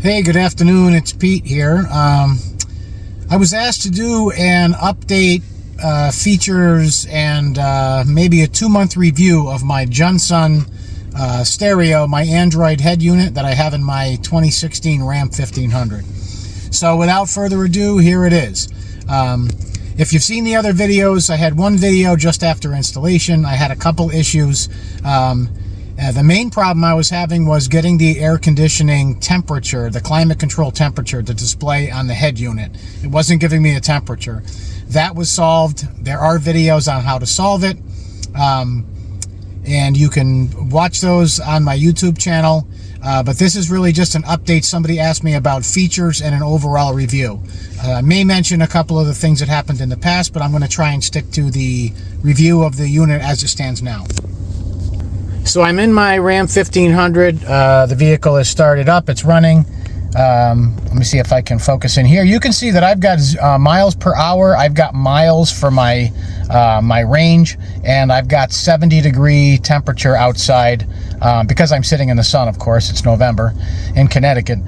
Hey, good afternoon. It's Pete here. I was asked to do an update, features, and maybe a 2-month review of my Junson stereo, my Android head unit that I have in my 2016 Ram 1500. So without further ado, here it is. If you've seen the other videos, I had one video just after installation. I had a couple issues. The main problem I was having was getting the air conditioning temperature, the climate control temperature, to display on the head unit. It wasn't giving me a temperature. That was solved. There are videos on how to solve it. And you can watch those on my YouTube channel. But this is really just an update. Somebody asked me about features and an overall review. I may mention a couple of the things that happened in the past, but I'm going to try and stick to the review of the unit as it stands now. So I'm in my Ram 1500. The vehicle is started up. It's running. Let me see if I can focus in here. You can see that I've got miles per hour. I've got miles for my my range, and I've got 70-degree temperature outside because I'm sitting in the sun, of course. It's November in Connecticut.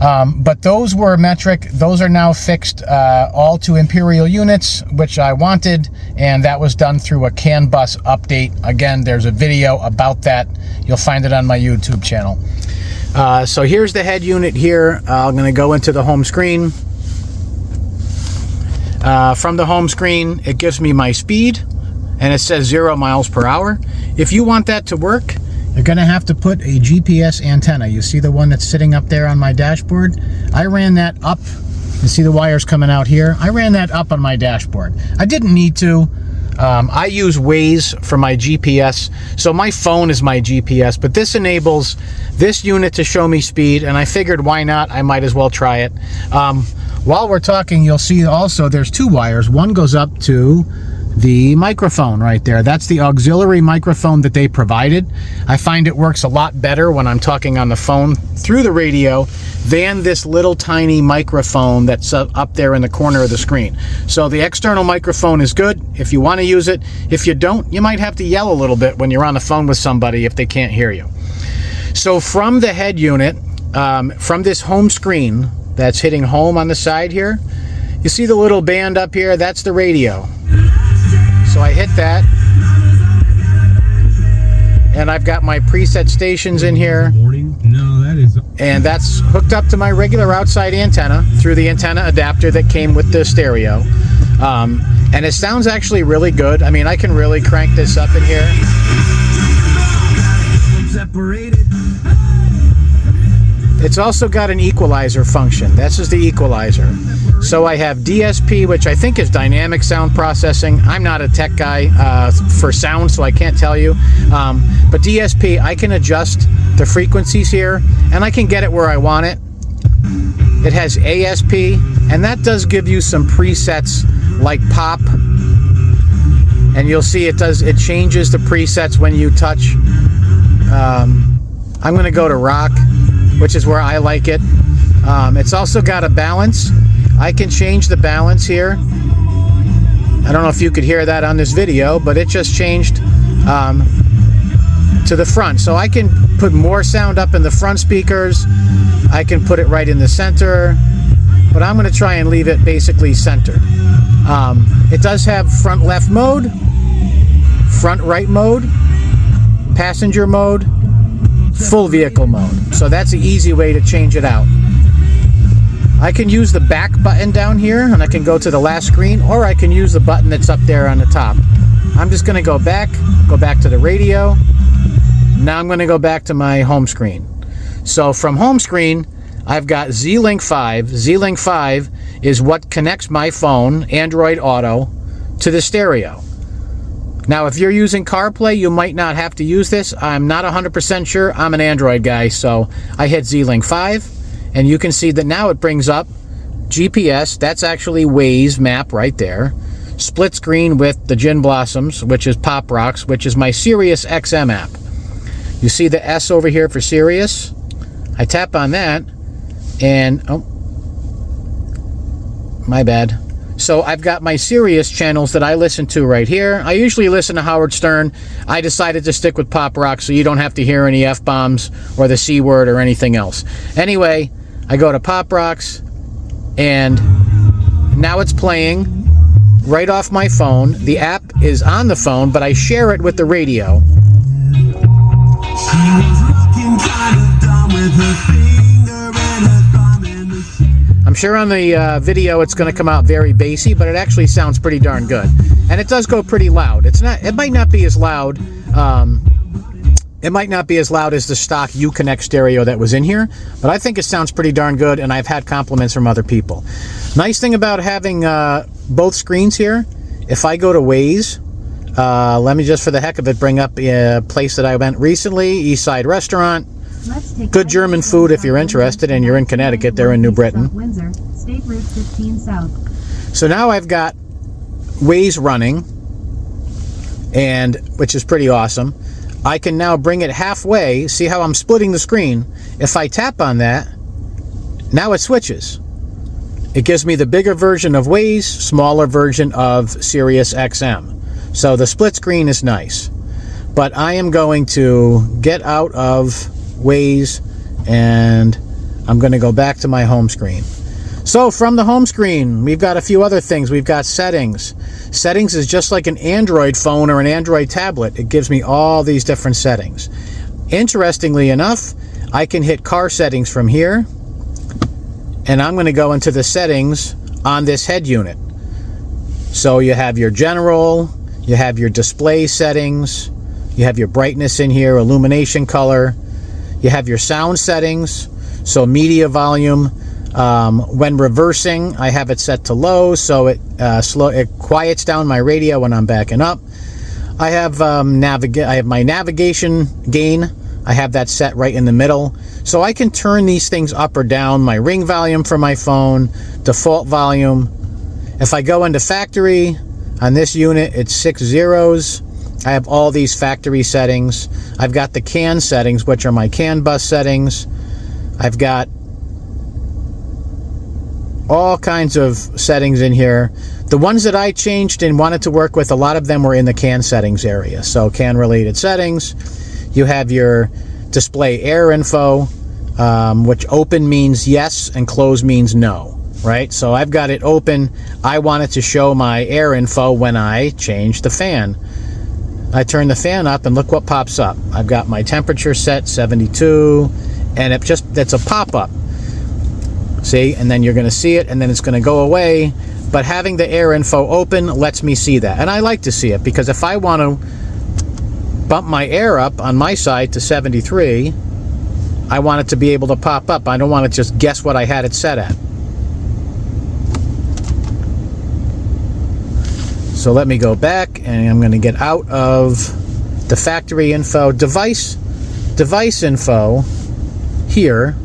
But those were metric. Those are now fixed all to imperial units, which I wanted, and that was done through a CAN bus update. Again, there's a video about that. You'll find it on my YouTube channel. So here's the head unit here. I'm going to go into the home screen. From the home screen, it gives me my speed, and it says 0 miles per hour. If you want that to work, you're going to have to put a GPS antenna. You see the one that's sitting up there on my dashboard? I ran that up. You see the wires coming out here? I ran that up on my dashboard. I didn't need to. I use Waze for my GPS, so my phone is my GPS, but this enables this unit to show me speed, and I figured why not? I might as well try it. While we're talking, you'll see also there's 2 wires. One goes up to the microphone right there. That's the auxiliary microphone that they provided. I find it works a lot better when I'm talking on the phone through the radio than this little tiny microphone that's up there in the corner of the screen. So the external microphone is good if you want to use it. If you don't, you might have to yell a little bit when you're on the phone with somebody if they can't hear you. So from the head unit, from this home screen that's hitting home on the side here, you see the little band up here? That's the radio. So I hit that, and I've got my preset stations in here, and that's hooked up to my regular outside antenna through the antenna adapter that came with the stereo. And it sounds actually really good. I mean, I can really crank this up in here. It's also got an equalizer function. This is the equalizer. So I have DSP, which I think is dynamic sound processing. I'm not a tech guy for sound, so I can't tell you. But DSP, I can adjust the frequencies here, and I can get it where I want it. It has ASP, and that does give you some presets like pop. And you'll see it changes the presets when you touch. I'm going to go to rock, which is where I like it. It's also got a balance. I can change the balance here. I don't know if you could hear that on this video, but it just changed to the front. So I can put more sound up in the front speakers. I can put it right in the center, but I'm going to try and leave it basically centered. It does have front left mode, front right mode, passenger mode, full vehicle mode. So that's the easy way to change it out. I can use the back button down here, and I can go to the last screen, or I can use the button that's up there on the top. I'm just going to go back to the radio. Now I'm going to go back to my home screen. So from home screen, I've got Z-Link 5. Z-Link 5 is what connects my phone, Android Auto, to the stereo. Now, if you're using CarPlay, you might not have to use this. I'm not 100% sure. I'm an Android guy, so I hit Z-Link 5, and you can see that now it brings up GPS. That's actually Waze map right there. Split screen with the Gin Blossoms, which is Pop Rocks, which is my Sirius XM app. You see the S over here for Sirius? I tap on that, and oh, my bad. So I've got my Sirius channels that I listen to right here. I usually listen to Howard Stern. I decided to stick with pop rock so you don't have to hear any F-bombs or the C word or anything else. Anyway, I go to Pop Rocks, and now it's playing right off my phone. The app is on the phone, but I share it with the radio. I'm sure on the video it's going to come out very bassy, but it actually sounds pretty darn good. And it does go pretty loud. It might not be as loud. It might not be as loud as the stock Uconnect stereo that was in here, but I think it sounds pretty darn good, and I've had compliments from other people. Nice thing about having both screens here, if I go to Waze, let me just for the heck of it bring up a place that I went recently, East Side Restaurant. Good German food if you're interested, and you're in Connecticut, they're in New Britain. Windsor, State Route 15 South. So now I've got Waze running, and which is pretty awesome. I can now bring it halfway. See how I'm splitting the screen? If I tap on that, now it switches. It gives me the bigger version of Waze, smaller version of Sirius XM. So the split screen is nice. But I am going to get out of Waze, and I'm going to go back to my home screen. So from the home screen, we've got a few other things. We've got settings. Settings is just like an Android phone or an Android tablet. It gives me all these different settings. Interestingly enough, I can hit car settings from here, and I'm going to go into the settings on this head unit. So you have your general, you have your display settings, you have your brightness in here, illumination color, you have your sound settings, so media volume. When reversing, I have it set to low, so it quiets down my radio when I'm backing up. I have I have my navigation gain. I have that set right in the middle, so I can turn these things up or down. My ring volume for my phone, default volume. If I go into factory on this unit, it's 6 zeros. I have all these factory settings. I've got the CAN settings, which are my CAN bus settings. I've got all kinds of settings in here. The ones that I changed and wanted to work with, a lot of them were in the CAN settings area. So CAN related settings. You have your display air info, which open means yes and close means no, right? So I've got it open. I want it to show my air info when I change the fan. I turn the fan up and look what pops up. I've got my temperature set 72, and that's a pop-up. See, and then you're going to see it, and then it's going to go away. But having the air info open lets me see that. And I like to see it, because if I want to bump my air up on my side to 73, I want it to be able to pop up. I don't want to just guess what I had it set at. So let me go back, and I'm going to get out of the factory info. Device info here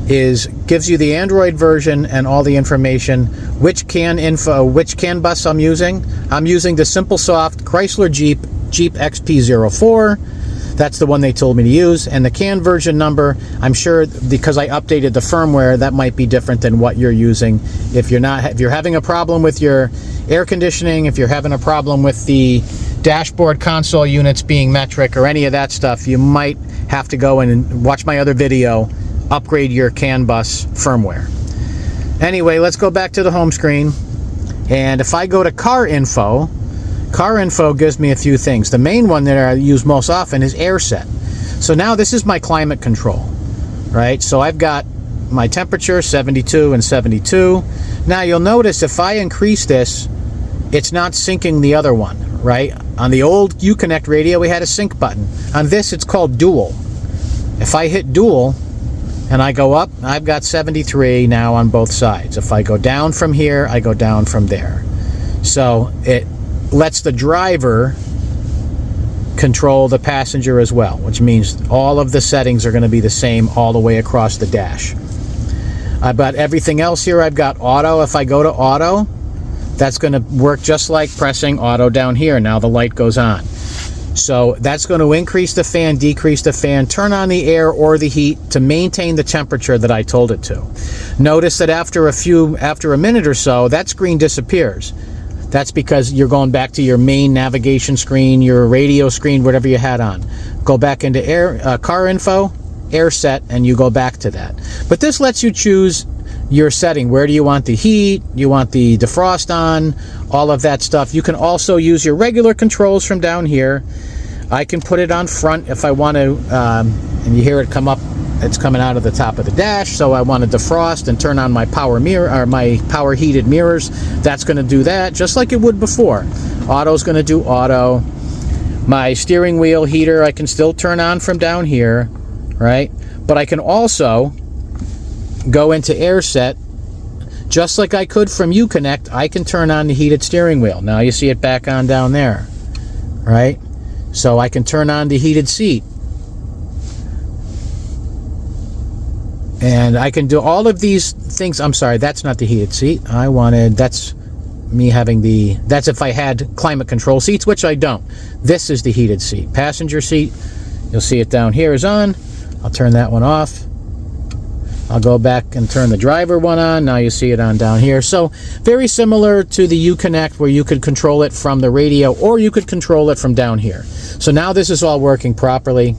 gives you the Android version and all the information, which CAN bus I'm using. I'm using the SimpleSoft Chrysler Jeep XP04. That's the one they told me to use. And the CAN version number, I'm sure because I updated the firmware, that might be different than what you're using. If you're having a problem with your air conditioning, if you're having a problem with the dashboard console units being metric or any of that stuff, you might have to go in and watch my other video, upgrade your CAN bus firmware. Anyway, let's go back to the home screen. And if I go to car info gives me a few things. The main one that I use most often is air set. So now this is my climate control, right? So I've got my temperature 72 and 72. Now you'll notice if I increase this, it's not syncing the other one, right? On the old Uconnect radio, we had a sync button. On this, it's called dual. If I hit dual and I go up, I've got 73 now on both sides. If I go down from here, I go down from there. So it lets the driver control the passenger as well, which means all of the settings are going to be the same all the way across the dash. I've got everything else here. I've got auto. If I go to auto, that's going to work just like pressing auto down here. Now the light goes on. So that's going to increase the fan, decrease the fan, turn on the air or the heat to maintain the temperature that I told it to. Notice that after a minute or so, that screen disappears. That's because you're going back to your main navigation screen, your radio screen, whatever you had on. Go back into car info, air set, and you go back to that. But this lets you choose your setting. Where do you want the heat? You want the defrost on? All of that stuff. You can also use your regular controls from down here. I can put it on front if I want to, and you hear it come up. It's coming out of the top of the dash, so I want to defrost and turn on my power mirror or my power heated mirrors. That's going to do that just like it would before. Auto's going to do auto. My steering wheel heater I can still turn on from down here, right? But I can also go into air set just like I could from Uconnect. I can turn on the heated steering wheel. Now you see it back on down there, right? So I can turn on the heated seat. And I can do all of these things. I'm sorry, that's not the heated seat. That's me having that's if I had climate control seats, which I don't. This is the heated seat. Passenger seat, you'll see it down here is on. I'll turn that one off. I'll go back and turn the driver one on. Now you see it on down here. So very similar to the Uconnect, where you could control it from the radio or you could control it from down here. So now this is all working properly.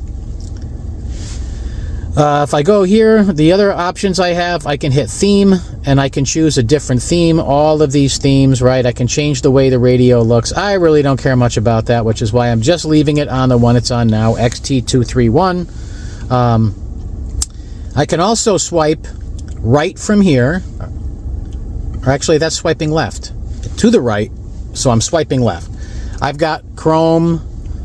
If I go here, the other options I have, I can hit theme and I can choose a different theme. All of these themes, right? I can change the way the radio looks. I really don't care much about that, which is why I'm just leaving it on the one it's on now, XT231. I can also swipe right from here, or actually that's swiping left to the right, so I'm swiping left. I've got Chrome,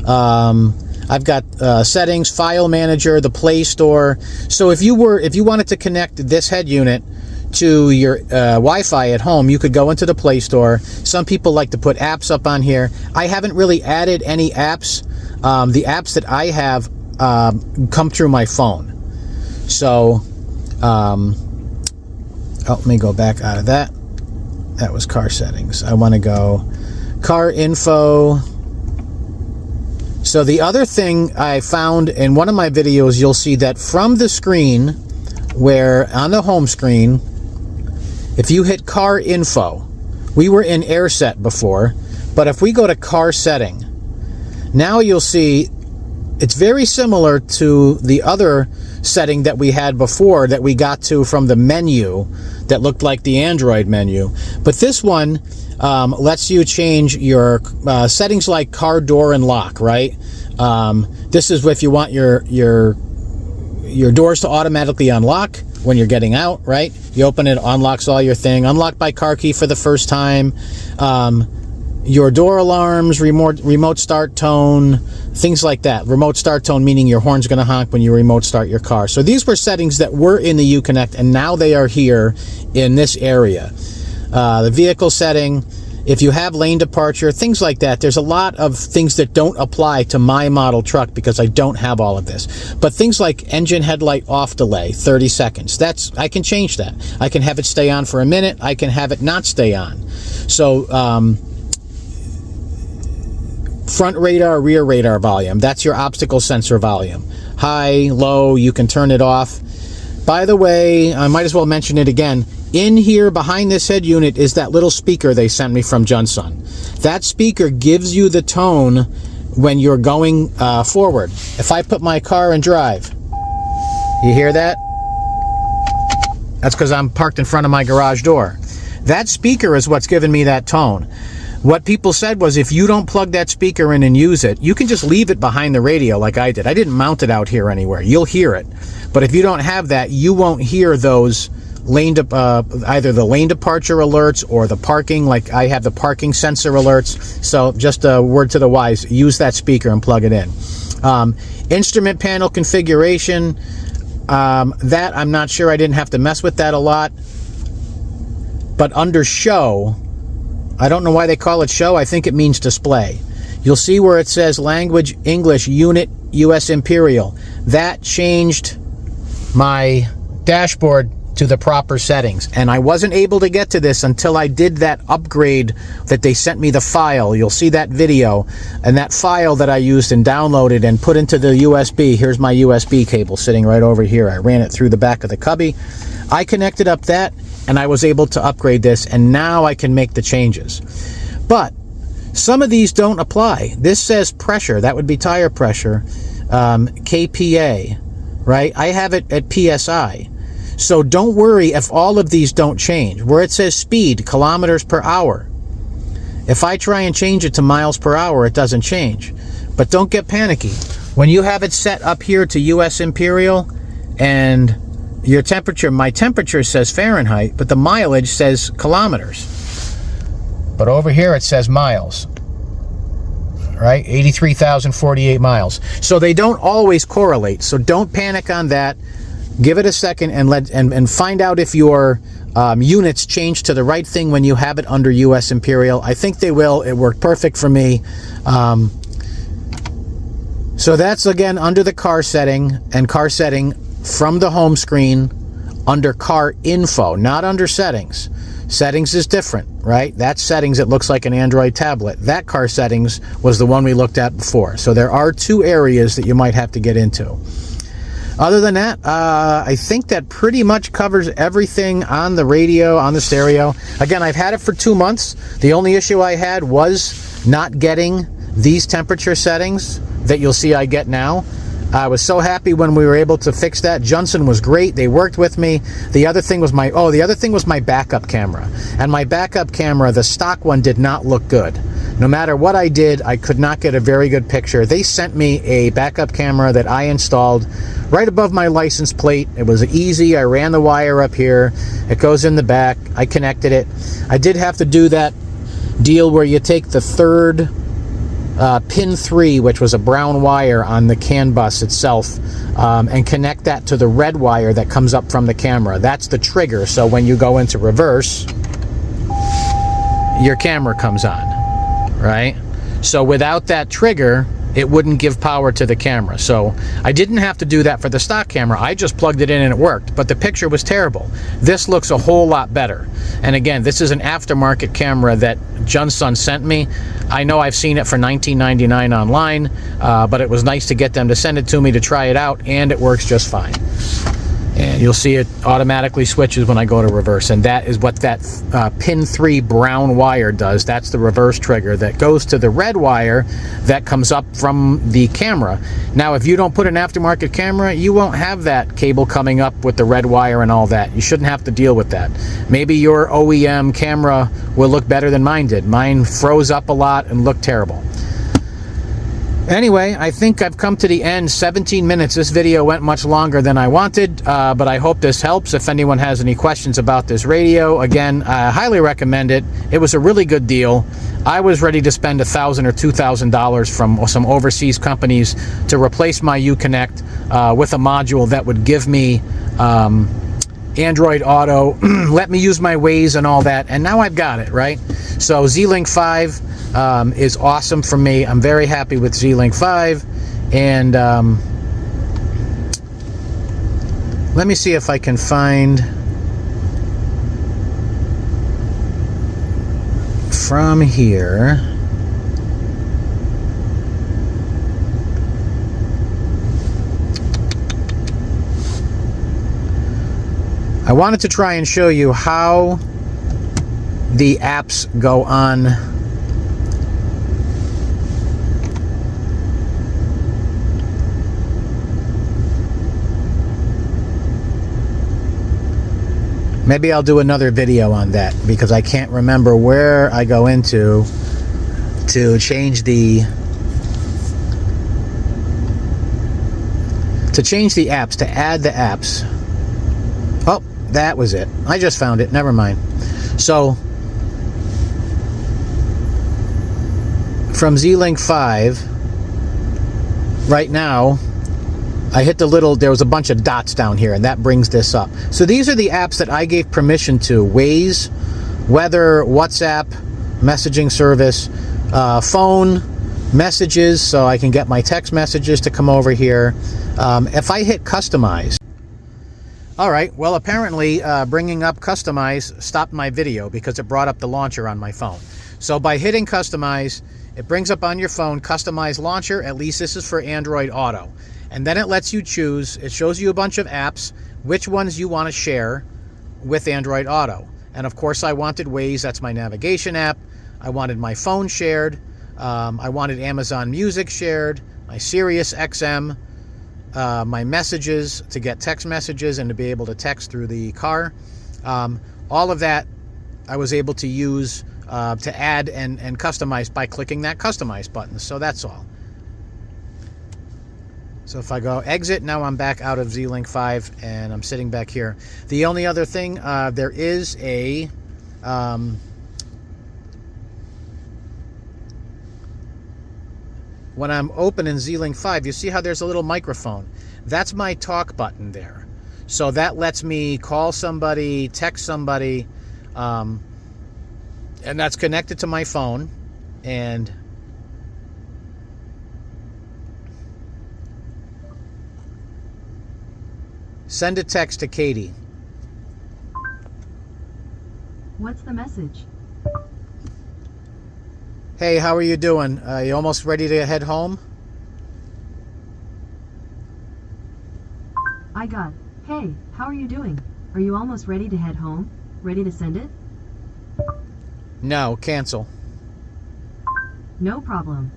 I've got settings, file manager, the Play Store. So if you wanted to connect this head unit to your Wi-Fi at home, you could go into the Play Store. Some people like to put apps up on here. I haven't really added any apps. The apps that I have come through my phone. So, let me go back out of that. That was car settings. I want to go car info. So the other thing I found in one of my videos, you'll see that from the screen, where on the home screen, if you hit car info, we were in air set before, but if we go to car setting, now you'll see it's very similar to the other setting that we had before that we got to from the menu that looked like the Android menu. But this one lets you change your settings like car door and lock, right? This is if you want your doors to automatically unlock when you're getting out, right? You open it, unlocks all your thing. Unlock by car key for the first time. Your door alarms, remote start tone, things like that. Remote start tone meaning your horn's going to honk when you remote start your car. So these were settings that were in the Uconnect, and now they are here in this area. The vehicle setting, if you have lane departure, things like that. There's a lot of things that don't apply to my model truck because I don't have all of this. But things like engine headlight off delay, 30 seconds. I can change that. I can have it stay on for a minute. I can have it not stay on. So, front radar, rear radar volume. That's your obstacle sensor volume. High, low, you can turn it off. By the way, I might as well mention it again. In here behind this head unit is that little speaker they sent me from Junson. That speaker gives you the tone when you're going forward. If I put my car in drive, you hear that? That's because I'm parked in front of my garage door. That speaker is what's giving me that tone. What people said was if you don't plug that speaker in and use it, you can just leave it behind the radio like I did. I didn't mount it out here anywhere. You'll hear it. But if you don't have that, you won't hear those either the lane departure alerts or the parking, like I have the parking sensor alerts. So just a word to the wise, use that speaker and plug it in. Instrument panel configuration, that I'm not sure. I didn't have to mess with that a lot. But under show, I don't know why they call it show. I think it means display. You'll see where it says language English unit US Imperial. That changed my dashboard to the proper settings. And I wasn't able to get to this until I did that upgrade that they sent me the file. You'll see that video. And that file that I used and downloaded and put into the USB. Here's my USB cable sitting right over here. I ran it through the back of the cubby. I connected up that and I was able to upgrade this, and now I can make the changes. But some of these don't apply. This says pressure. That would be tire pressure. KPA. right? I have it at PSI. So don't worry if all of these don't change. Where it says speed, kilometers per hour, if I try and change it to miles per hour, it doesn't change. But don't get panicky. When you have it set up here to US Imperial and your temperature, my temperature says Fahrenheit, but the mileage says kilometers. But over here it says miles, right? 83,048 miles. So they don't always correlate. So don't panic on that. Give it a second and find out if your units change to the right thing when you have it under US Imperial. I think they will. It worked perfect for me. So that's, again, under the car setting, and car setting from the home screen under car info, not under settings. Settings is different, right? That's settings. It looks like an Android tablet. That car settings was the one we looked at before. So there are two areas that you might have to get into. Other than that, I think that pretty much covers everything on the radio, on the stereo. Again, I've had it for 2 months. The only issue I had was not getting these temperature settings that you'll see I get now. I was so happy when we were able to fix that. Junson was great. They worked with me. The other thing was my backup camera. And my backup camera, the stock one, did not look good. No matter what I did, I could not get a very good picture. They sent me a backup camera that I installed right above my license plate. It was easy. I ran the wire up here. It goes in the back. I connected it. I did have to do that deal where you take the third pin 3, which was a brown wire on the CAN bus itself, and connect that to the red wire that comes up from the camera. That's the trigger. So when you go into reverse, your camera comes on, right? So without that trigger, it wouldn't give power to the camera. So I didn't have to do that for the stock camera. I just plugged it in and it worked, but the picture was terrible. This looks a whole lot better. And again, this is an aftermarket camera that Junsun sent me. I know I've seen it for $19.99 online, but it was nice to get them to send it to me to try it out, and it works just fine. And you'll see it automatically switches when I go to reverse, and that is what that pin 3 brown wire does. That's the reverse trigger that goes to the red wire that comes up from the camera. Now, if you don't put an aftermarket camera, you won't have that cable coming up with the red wire and all that. You shouldn't have to deal with that. Maybe your OEM camera will look better than mine did. Mine froze up a lot and looked terrible. Anyway, I think I've come to the end. 17 minutes. This video went much longer than I wanted, but I hope this helps. If anyone has any questions about this radio, again, I highly recommend it. It was a really good deal. I was ready to spend $1,000 or $2,000 from some overseas companies to replace my Uconnect with a module that would give me Android Auto, let me use my Waze and all that, and now I've got it, right? So Z-Link 5 is awesome for me. I'm very happy with Z-Link 5, and let me see if I can find from here. I wanted to try and show you how the apps go on maybe I'll do another video on that, because I can't remember where I go into to change the apps, to add the apps. Oh, that was it. I just found it. Never mind. So from Z-Link 5, right now, I hit the little, there was a bunch of dots down here, and that brings this up. So these are the apps that I gave permission to: Waze, weather, WhatsApp, messaging service, phone, messages, so I can get my text messages to come over here. If I hit customize, all right, well, apparently bringing up customize stopped my video because it brought up the launcher on my phone. So by hitting customize, it brings up on your phone customize launcher. At least this is for Android Auto. And then it lets you choose. It shows you a bunch of apps, which ones you want to share with Android Auto. And of course I wanted Waze, that's my navigation app. I wanted my phone shared. I wanted Amazon Music shared, my Sirius XM, my messages, to get text messages and to be able to text through the car. All of that I was able to use to add and customize by clicking that customize button. So that's all. So if I go exit, now I'm back out of Z-Link 5 and I'm sitting back here. The only other thing, there is a when I'm opening Z-Link 5, you see how there's a little microphone? That's my talk button there. So that lets me call somebody, text somebody, and that's connected to my phone. And send a text to Katie. What's the message? Hey, how are you doing? You almost ready to head home? I got. Hey, how are you doing? Are you almost ready to head home? Ready to send it? No, cancel. No problem.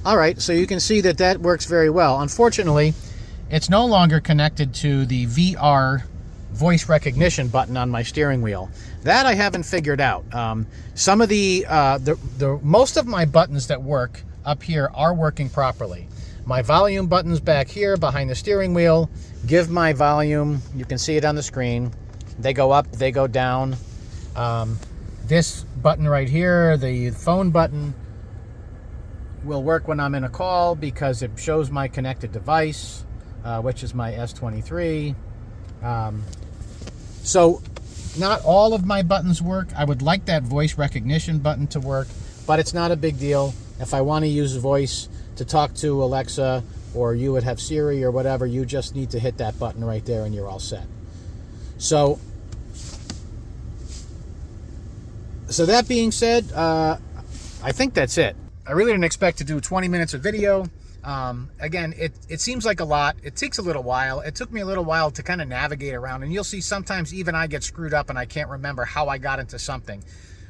All right, so you can see that that works very well. Unfortunately, it's no longer connected to the VR voice recognition button on my steering wheel. That I haven't figured out. Some of the most of my buttons that work up here are working properly. My volume buttons back here behind the steering wheel give my volume. You can see it on the screen. They go up, they go down. This button right here, the phone button, will work when I'm in a call because it shows my connected device, which is my S23. So not all of my buttons work. I would like that voice recognition button to work, but it's not a big deal. If I want to use voice to talk to Alexa, or you would have Siri or whatever, you just need to hit that button right there and you're all set. So that being said, I think that's it. I really didn't expect to do 20 minutes of video. Again, it seems like a lot. It takes a little while. It took me a little while to kind of navigate around, and you'll see sometimes even I get screwed up and I can't remember how I got into something.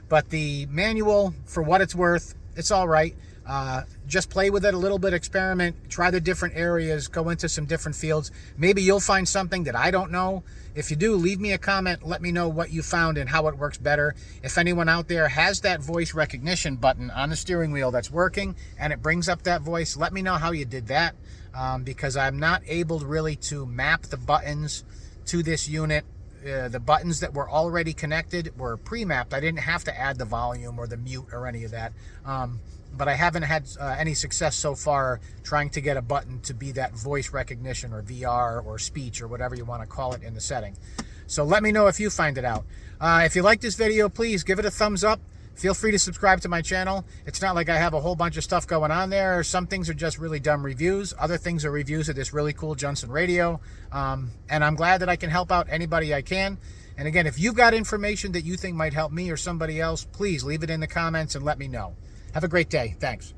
But the manual, for what it's worth, it's all right. Just play with it a little bit, experiment, try the different areas, go into some different fields. Maybe you'll find something that I don't know. If you do, leave me a comment. Let me know what you found and how it works better. If anyone out there has that voice recognition button on the steering wheel that's working and it brings up that voice, let me know how you did that, because I'm not able really to map the buttons to this unit. The buttons that were already connected were pre-mapped. I didn't have to add the volume or the mute or any of that. But I haven't had any success so far trying to get a button to be that voice recognition or VR or speech or whatever you want to call it in the setting. So let me know if you find it out. If you like this video, please give it a thumbs up. Feel free to subscribe to my channel. It's not like I have a whole bunch of stuff going on there. Some things are just really dumb reviews. Other things are reviews of this really cool Junson radio. And I'm glad that I can help out anybody I can. And again, if you've got information that you think might help me or somebody else, please leave it in the comments and let me know. Have a great day. Thanks.